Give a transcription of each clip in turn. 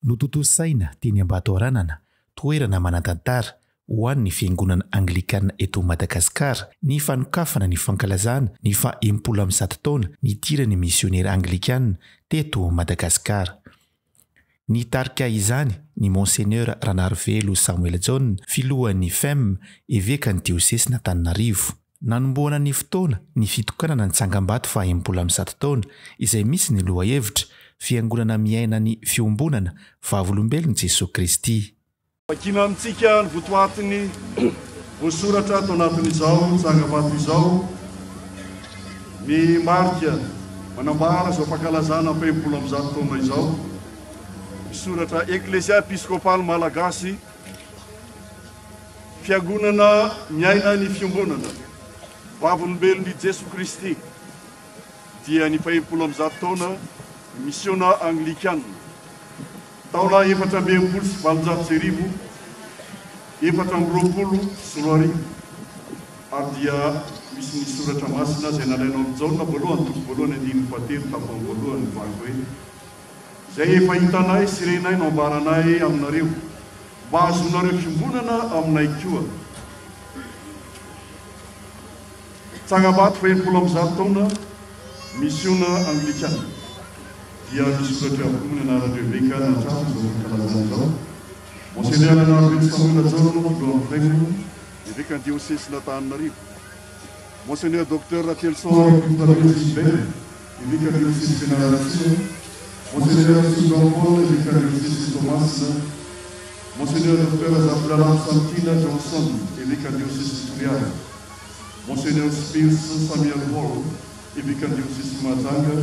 Notontosaina teny Ambatoaranana, toerana manan-tantara ho an'ny fiangonana Anglikana eto Madagasikara, ny fanokafana ny fankalazana ny fa 17 taona nitirany misionera Anglikana teto Madagasikara. Ny tarika izany ny Monseigneur Ranarivelo Samuel John, filohan'ny FEM evekan'ny diosesy n'Antananarivo. Nanomboana ny fotoana ny fitokanana ny tsangam-bato fa 17 taona izay misy ny lohahevitra fiangonana miaina ny fiombonana vavolombelon'i Jesosy Kristy. Vakina amintsika ny votoatiny voasoratra ato anatin'izao tsangam-bato izao ny marika manambara izao fankalazana 17 taona izao. Misoratra Eklesia Episkopale Malagasy fiangonana miaina ny fiombonana vavolombelon'i Jesosy Kristy dia ny 17 taona missiona Anglikana taona 427 ary dia misy ny soratra masina izay nalaina amin'izao voalohany toko voalohany andiny patero tapany voalohany vaky hoe izay efa hitanay sy renay no ambaranay aminareo mba azonareo fiombonana aminay koa. Tsangam-bato 17 taona missiona Anglikana dia misoratra amin'ny anarandreo beka na trano izao fankalazana izao. Monseigneur Ranarivelo Samuel John filohan'ny FEM evekan'ny diosesy n'Antananarivo. Monseigneur Dr Ratelson Gilbert evekan'ny diosesy Fianarantsoa. Monseigneur Jean Paul evekan'ny diosesy Thomas. Monseigneur Dr Zafilalam Santina Johnson evekan'ny diosesy Turiara. Monseigneur Spirce Samuel Paul evekan'ny diosesy Majanga.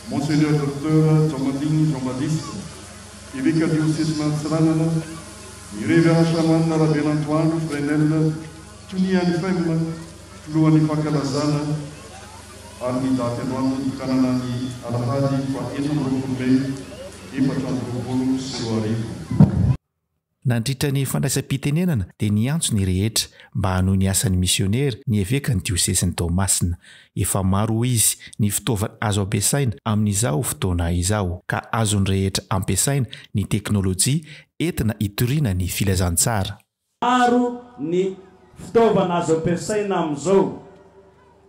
Monseigneur Dr Jomadini Jomadista evekan'ny diosesy Mantsiranana. Ny révérend chaman Rabel Antoine Fresnel tonian'ny FEM filohan'ny fankalazana ary ny daty androany tokanana ny alahady fa 24 Mey 2024. Nandritra ny fandraisam-pitenenana dia niantso ny rehetra mba hanohy ny asan'ny misionera ny evekan'ny diosesy ny Tomasina. Efa maro izy ny fitaovana azo ampiasaina amin'izao fotoana izao ka azony rehetra ampiasaina ny teknôlôjia entina hitoriana ny filazantsara. Maro ny fitaovana azo ampiasaina amin'izao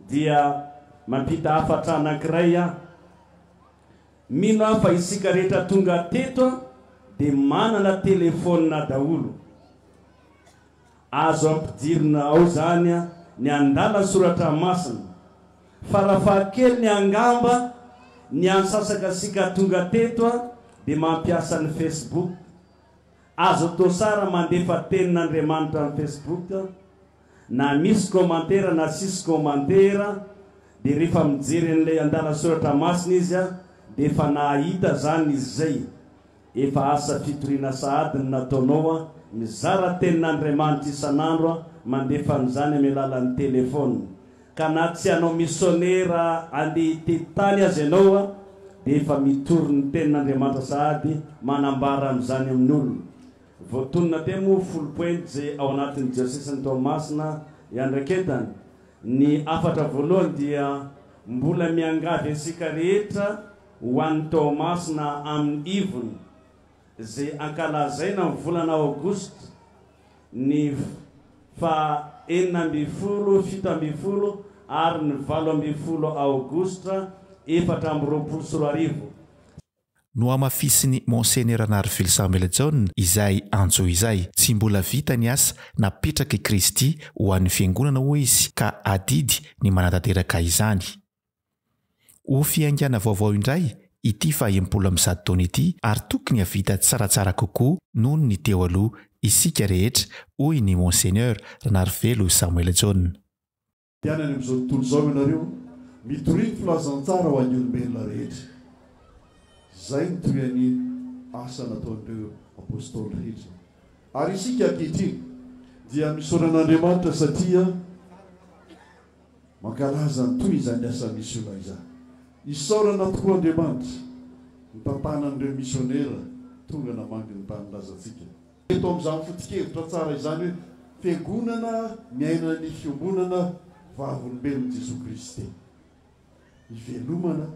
dia mampita hafatra anankiray aho. Mino aho fa isika rehetra tonga teto dia manana telefônina daholo. Azo ampidirina ao zany ny andala soratra masina. Farafahakely ny angamba ny ansasaka sika tonga teto dia mampiasa ny Facebook. Azo atao sara mandefa tenin'Andriamanitra amin'ny Facebook na misy komantera na sisy komantera dia rehefa mijery an'ilay andala soratra masina izy dia efa nahita zany izy zay. Efa asa fitoriana sahadiny nataonao mizara tenin'Andriamanitra isan'andro mandefa an'izany amin'ny alalan'ny telefôna. Ka na tsy anao misionera andeha tetany azy ianao dia efa mitory ny tenin'Andriamanitra sahady manambara amin'izany amin'ny olona. Voatonona teo moa 10 point zay ao anatin'ny diosesy ny Tomasina iandraiketany. Ny afatra voalohany dia mbola miangavy isika rehetra ho an'ny Tomasina amin'ny ivony zay ankalazaina ny volana Aogositra ny fa 7 ary ny 12 Aogositra 2024. No amafisiny Monseigneur Ranarivelo Samuel John izay antso izay tsy mbola vita ny asa napetraka i Kristy ho an'ny fiangonana hoy izy ka adidy ny manatanteraka izany. Ho fiaingana vaovao indray ity fa 17 taona ity ary tokony havita tsaratsara kokoa noho ny teo aloha isika rehetra hoy ny Monseigneur Ranarivelo Samuel John. Tianany amin'izao tontolo izao ianareo mitoriany filazantsara ho an'ny olombelona rehetra. Zay ny toyany asa nataon'ireo apôstôly rehetra. Ary isika ankehitriny dia misaoran'Andriamanitra satria mankalaza ny toy izany asa misiona izany. Isaorana tokoa Andriamanitra ny tantanan'ireo misionera tonga namangy ny tany lazantsika. Eto amin'izany foto-kevitra tsara izany hoe fiangonana miaina ny fiombonana vavolombelon'i Jesosy Kristy. Ivelomana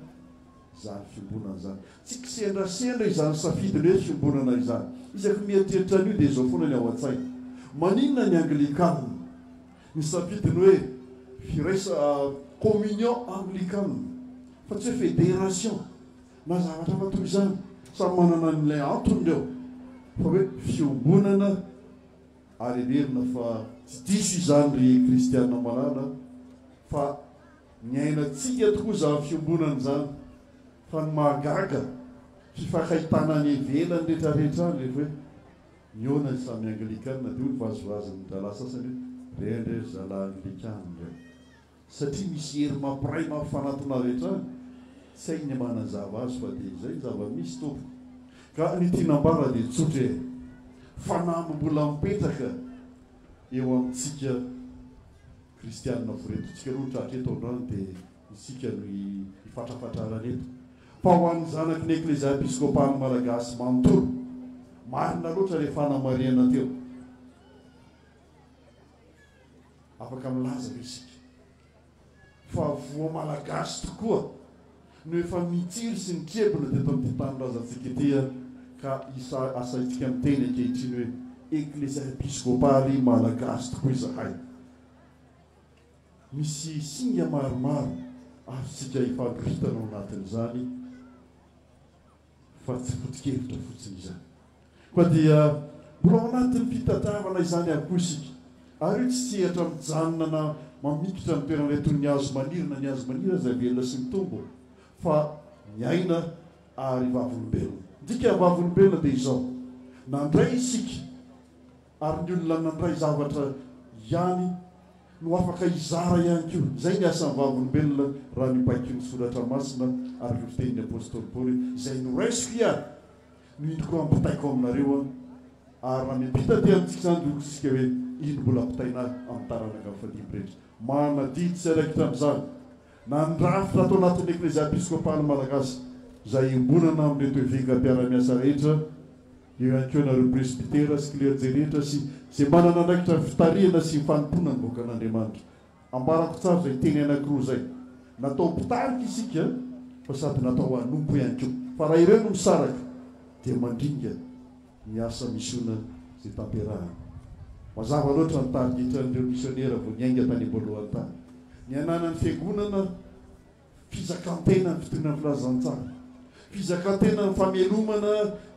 zany fiombonana zany tsy kisendrasendra izany safidiny hoe fiombonana izany isaky mieritreritra an'io dia izao foana ny ao an-tsaina maninona ny anglikanina ny safidiny hoe firaisa communion anglicane fa tsy hoe fédération na zavatra fa toy izany samy manana n'ilay antony reo fa hoe fiombonana ary lerina fa tsy diso izany ry kristiana malala fa ny ainatsika tokoa za fiombonana zany fa ny mahagaga fifakaitana ny velany rehetrarehetra any rehefa hoe miona samy anglikanina dia ony vazovazy ny dala sasany hoe rendre zala anglikana reo satria misy hery mampiray mampifanatona rehetra any tsy hainy manazava azy fa dia izay zava-misy tompo ka ny tianambara dia tsotra fanambo mbola mipetraka eo amintsika kristianina forentotsika aloha trahatreto andrano dia isika no ifatrafatrarana eto fa ho an'ny zanaky ny eklezia episkopale malagasy manontolo marina loatra rehefa hanamariana teo afaka milaza re isika fa voa malagasy tokoa no efa mitsiry sy ny trebona dia tamin'ity tanylazantsika tia ka isa asaitsika miteny ankehitriny hoe eklezia episkopaly malagasy tokoa izahay misy singa maromaro afitsika ifampiritana ao anatin'izany fa tsy fotikevitra fotsiny izany koa dia mbola ao anatin'ny fitadiavana izany avokoa isika ary io tsy tsihatra mijanona na mamikitra ny toeran'ilay toy ny azo manirina ny azo manira zay velona sy ny tombo fa miaina ary vavolombelona dika vavolombelona dia izao nandray isika ary ny olona nandray zavatra ihany no afaka izara ihany koa zay ny asan'ny vavolombelona raha mibaiko ny soratra masina ary ny fitenin'ny apôstôly paoly izay noraisiko ihany no indroko ampitaiko aminareo ary raha miampita ty amintsika zany dokosika hoe ino mbola ampitaina amin'ny taranaka mifadimby rehetra manadidy sy araikitra amin'izany nandrafitra atao anatin'ny eklezia episkopale malagasy izay ombonana amin'le toevengampiara-miasa rehetra eo ihany koa nareo presbitera sy clergé rehetra sy zay manana andraikitra fitarihana sy mifanompona ny boka an'andriamanitra ambarako tsara zay teny anankiroa zay natao mpitarika isika fa sady natao hanompo ihany koa fa raha ireo no misaraka dia mandringa ny asa misiona zay tamperahana mazava loatra nytarika hitran'ireo misionera vo niainga tany am-boalohany tany ny ananany fiangonana fizakantena ny fitorinany filazantsara fizakantena ny famelomana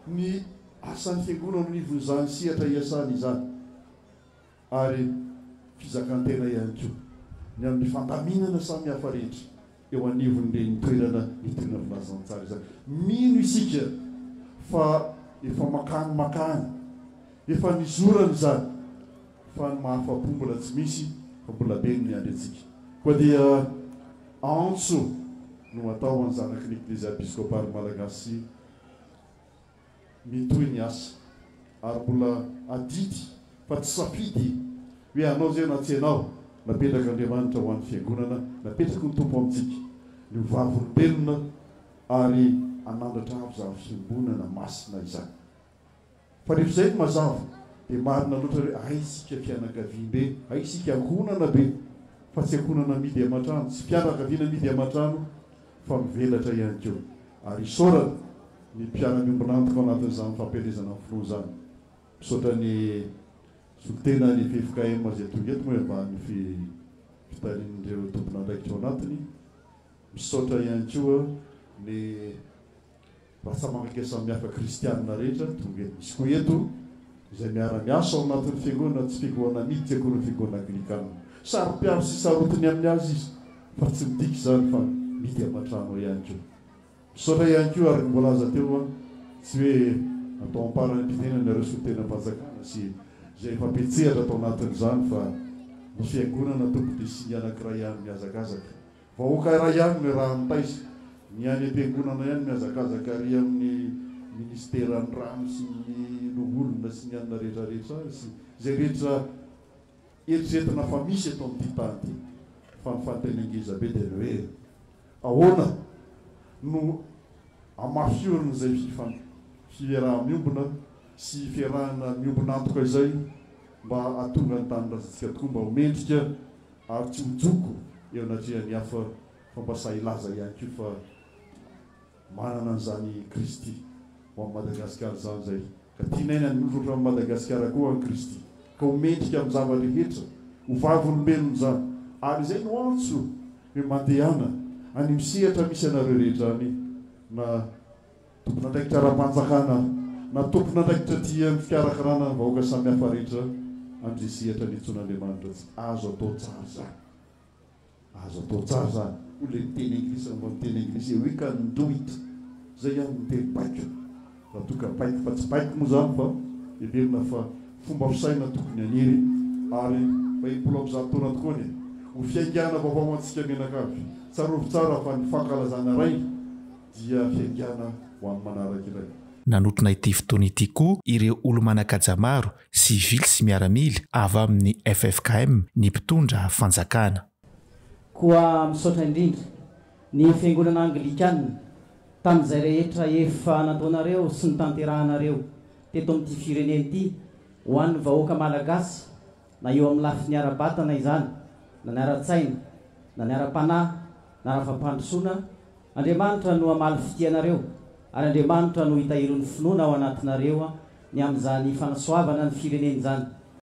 ny asan'ny fiangonana nivon'izany sihatra iasany izany ary fizakantena ihany koa ny amin'ny fandaminana samy hafa rehetra eo anivon'le nitoerana nitorinany filazantsara izany mino isika fa efa makany efa nizorany zany fa ny mahafapo mbola tsy misy fa mbola be ny andry atsika koa dia antso no atao any zanaky ny eklezia episkopale malagasy mitoy ny asa ary mbola adidy fa tsy safidy hoe anao zay na tsy anao napetraka andriamanitra ho an'ny fiangonana napetraky ny tompo amintsika ny vavolombelona ary anandratra avy za fiombonana masina izany fa rehefa zay mazava dia marina loatra hoe aisika fianakaviam-be aisika ankonana be fa tsy ankonana midy amatrano tsy fianakaviana midy amatrano fa mivelatra ihany keo ary isorana ny mpiara-miombonantoka ao anatin'izany fampielezana amin'ny filoha zany misaotra ny solitena ny VFKM zay tonga eto moa mba ny fitarian'ireo tompona andraikitra ao anatiny misaotra ihany koa ny rahasamangaka samihafa kristianina rehetra tonga eto misy koa eto izay miara-miasa ao anatin'ny fiangonana tsy fiangonana miditsy akory ny fiangonana anglikanina saro-piaro sy sarotiny amin'ny azy izy fa tsy midiky zany fa midy amatrano ihany koa misaotra ihany koa ary mbolaza teo a tsy hoe atao amparany mpitena nareo solitena mpanjakana sy zay fampetsehatra atao anatin'izany fa ny fiangonana tompo dia sy ny anankiray ihany miazakazaka vahoaka raha ihany ny raha nitaisa ny any am-piangonana ihany miazakazaka ary amin'ny ministera ny rano sy ny loholona sy ny anina rehetrarehetra sy zay rehetra eritreretina fa misy eto amin'ity tany ty fa ny fantenengiza be dia hoe ahoana no amafiorina zay fiaraha-miombona sy fiarahana miombonantoka izay mba atonga ny tanylazantsika tokoa mba homendrika ary tsy hojoko eo anatrehan'ny hafa fa mba sa ilaza ihany koa fa manana an'izany Kristy ho amin'ny Madagasikara zany zay ka tianaina ny olona amin'ny Madagasikara koa ny Kristy ka homendrika amin'ny zava-rehetra ho vavolombelona zany ary izay no antso hoe mandehana any misehatra misy anareo rehetra any na tompona andraikitra ara-panjakana na tompona andraikitra tia amin'ny fikarakarana ny vahoaka samihafa rehetra amin'izay sehatra ny itson'Andriamanitra azo atao tsara zany azo atao tsara zany olona miteny anglisy mba miteny anglisy we can do it zay ihany miteny baiko raha toka baiko fa tsy baiko moa zany fa everina fa fomba fisaina tokony aniry ary fa impolo amin'ny zato taona tokoa ny ho fiaingana vaovao antsika menakavy tsarovy tsara fa ny fankalazana ray dia fiaingana ho amin'ny manaraka iray. Nanotona ity fotoana ity koa ireo olo-manan-kaja maro sivily sy miaramila avy amin'ny FFKM ny mpitondra fanjakana. Koa misaotra indrindra ny fiangonana Anglikana tamin'izay rehetra efa nataonareo sy ny tanterahanareo teto amin'ity firenena ity ho an'ny vahoaka malagasy na eo amin'ny lafiny ara-batana izany na ny ara-tsaina na ny ara-panahy na ara-fampandrosoana. Andriamanitra no amaly fitianareo ary Andriamanitra no hitahiron'ny finoana ao anatinareo ny amin'izany fanasoavana ny firenena izany.